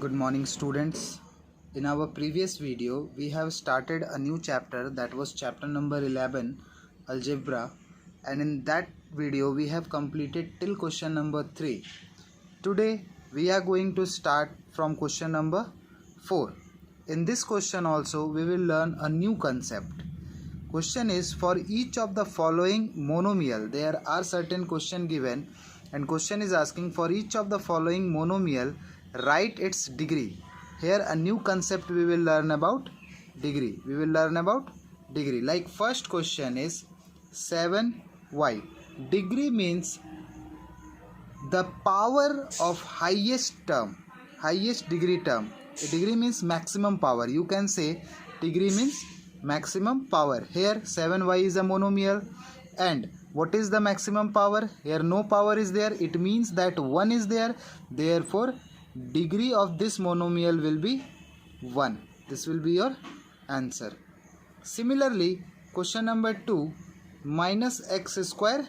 Good morning, students. In our previous video, we have started a new chapter, that was chapter number 11, Algebra, and in that video we have completed till question number 3. Today we are going to start from question number 4. In this question also we will learn a new concept. Question is, for each of the following monomial, there are certain question given, and question is asking, for each of the following monomial, write its degree. Here a new concept we will learn about degree. Like first question is 7y. Degree means the power of highest degree term. A degree means maximum power. You can say degree means maximum power. Here 7y is a monomial, and what is the maximum power? Here no power is there. It means that 1 is there. Therefore degree of this monomial will be 1. This will be your answer. Similarly, question number 2, minus x square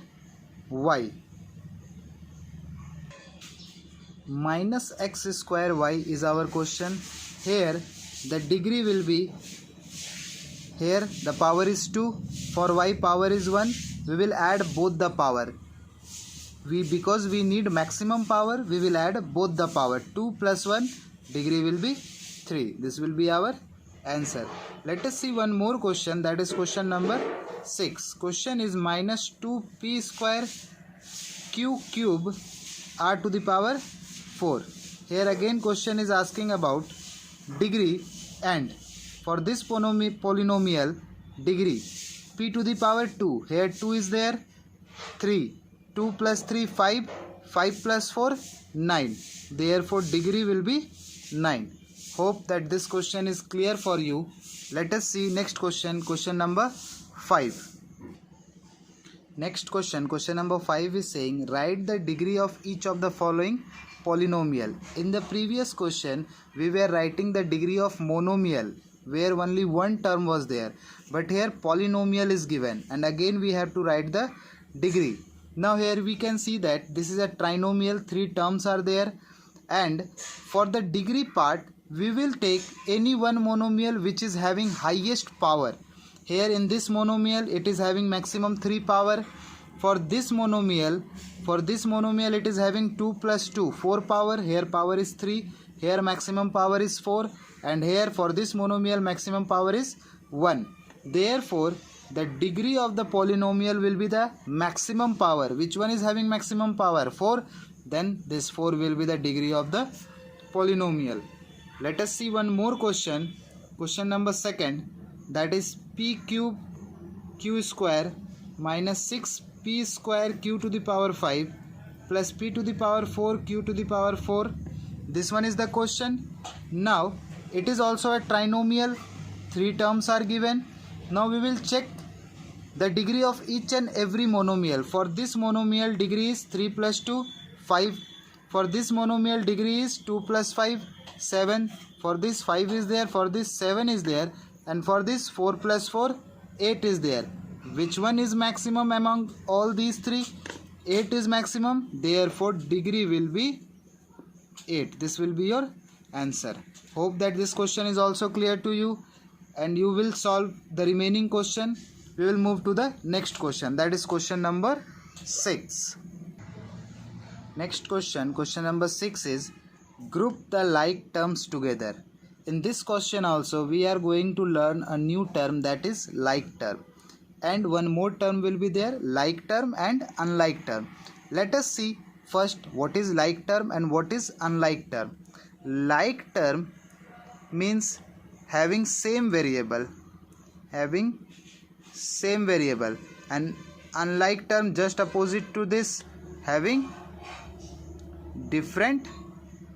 y. Minus x square y is our question. Here the degree will be, here the power is 2, for y power is 1. We will add both the power. Because we need maximum power, we will add both the power. 2 plus 1, degree will be 3. This will be our answer. Let us see one more question, that is question number 6. Question is minus 2p square q cube r to the power 4. Here again question is asking about degree, and for this polynomial degree p to the power 2. Here 2 is there, 3. 2 plus 3, 5. 5 plus 4, 9. Therefore degree will be 9. Hope that this question is clear for you. Let us see next question, question number 5. Next question, question number 5 is saying, write the degree of each of the following polynomial. In the previous question we were writing the degree of monomial, where only one term was there, but here polynomial is given, and again we have to write the degree. Now here we can see that this is a trinomial, 3 terms are there, and for the degree part we will take any one monomial which is having highest power. Here in this monomial it is having maximum 3 power. For this monomial it is having 2 plus 2, 4 power. Here power is 3. Here maximum power is 4, and here for this monomial maximum power is 1. Therefore the degree of the polynomial will be the maximum power. Which one is having maximum power? 4. Then this 4 will be the degree of the polynomial. Let us see one more question, question number 2, that is p cube q square minus 6p square q to the power 5 plus p to the power 4 q to the power 4. This one is the question. Now it is also a trinomial, 3 terms are given. Now we will check the degree of each and every monomial. For this monomial degree is 3 plus 2, 5. For this monomial degree is 2 plus 5, 7. For this 5 is there, for this 7 is there, and for this 4 plus 4, 8 is there. Which one is maximum among all these 3? 8 is maximum, therefore degree will be 8. This will be your answer. Hope that this question is also clear to you, and you will solve the remaining question. We will move to the next question, that is question number 6. Next question, question number 6 is, group the like terms together. In this question also we are going to learn a new term, that is like term, and one more term will be there, like term and unlike term. Let us see first what is like term and what is unlike term. Like term means having same variable, and unlike term just opposite to this, having different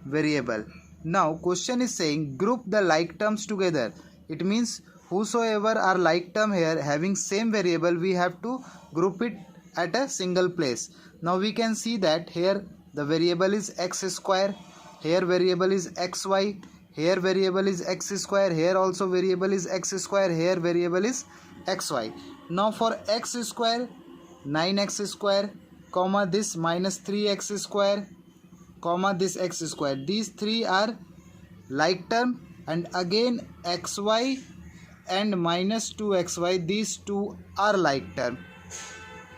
variable. Now question is saying group the like terms together. It means whosoever are like term here having same variable, we have to group it at a single place. Now we can see that here the variable is x square, here variable is xy, here variable is x square, here also variable is x square, here variable is xy. Now for x square, 9x square, comma this minus 3x square, comma this x square. These three are like term, and again xy and minus 2xy, these two are like term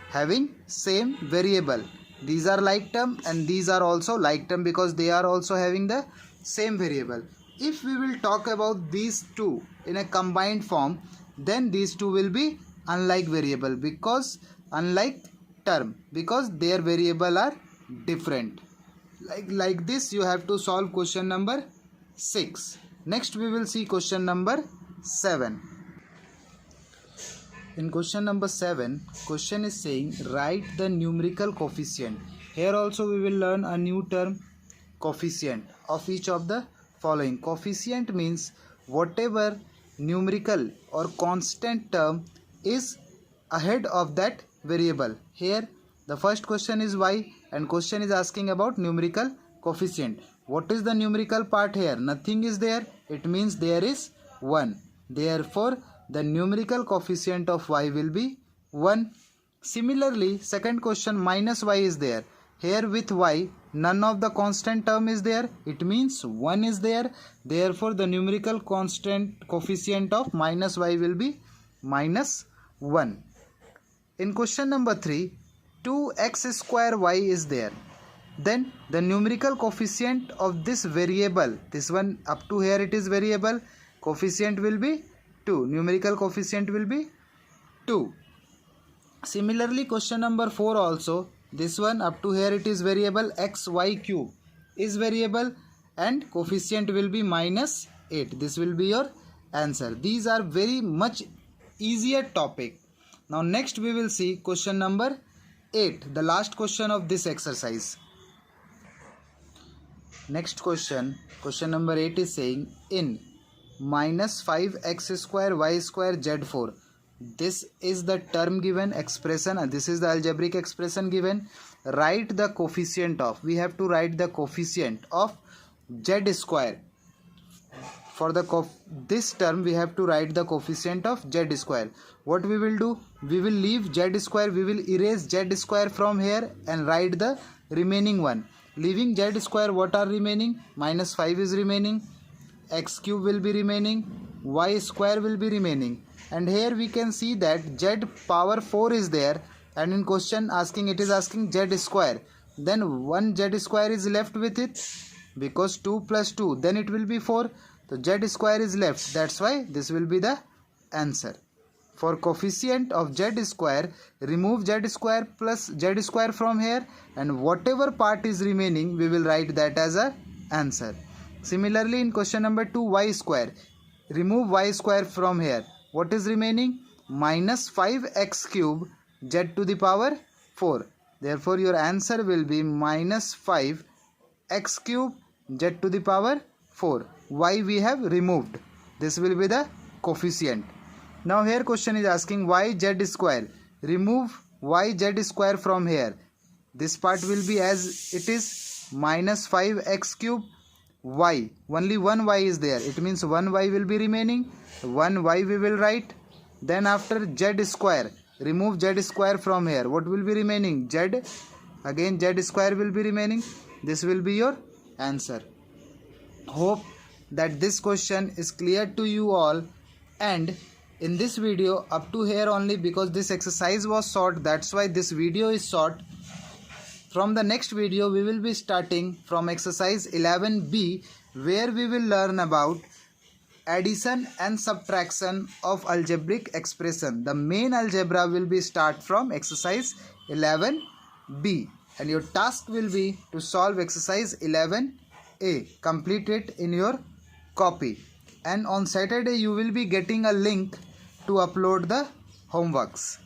having same variable. These are like term and these are also like term because they are also having the same variable. If we will talk about these two in a combined form, then these two will be unlike variable because unlike term because their variable are different. Like this you have to solve question number 6. Next we will see question number 7. In question number 7, question is saying write the numerical coefficient. Here also we will learn a new term, coefficient, of each of the following. Coefficient means whatever numerical or constant term is ahead of that variable. Here the first question is y and question is asking about numerical coefficient. What is the numerical part here? Nothing is there. It means there is 1. Therefore the numerical coefficient of y will be 1. Similarly, second question, minus y is there. Here with y, none of the constant term is there. It means 1 is there. Therefore, the numerical constant coefficient of minus y will be minus 1. In question number 3, 2x square y is there. Then the numerical coefficient of this variable, this one up to here it is variable, coefficient will be 2. Numerical coefficient will be 2. Similarly, question number 4 also, this one up to here it is variable, xy cube is variable and coefficient will be minus 8. This will be your answer. These are very much easier topic. Now next we will see question number 8, the last question of this exercise. Next question, question number 8 is saying in minus 5x square y square z4. This is the term given expression and this is the algebraic expression given. Write the coefficient of, we have to write the coefficient of z square. For this term we have to write the coefficient of z square. What we will do? We will leave z square, we will erase z square from here and write the remaining one. Leaving z square, what are remaining? Minus 5 is remaining, x cube will be remaining, y square will be remaining, and here we can see that z power 4 is there and in question asking, it is asking z square, then 1 z square is left with it because 2 plus 2 then it will be 4, so z square is left. That's why this will be the answer. For coefficient of z square, remove z square plus z square from here and whatever part is remaining we will write that as a answer. Similarly, in question number 2, y square, remove y square from here. What is remaining? Minus 5x cube z to the power 4. Therefore, your answer will be minus 5x cube z to the power 4. Y we have removed. This will be the coefficient. Now here question is asking y z square. Remove y z square from here. This part will be as it is, minus 5x cube y, only one y is there, it means one y will be remaining, one y we will write. Then after z square, remove z square from here, what will be remaining? Z, again z square will be remaining. This will be your answer. Hope that this question is clear to you all, and in this video up to here only because this exercise was short, that's why this video is short. From the next video we will be starting from exercise 11b where we will learn about addition and subtraction of algebraic expression. The main algebra will be start from exercise 11b and your task will be to solve exercise 11a. Complete it in your copy and on Saturday you will be getting a link to upload the homeworks.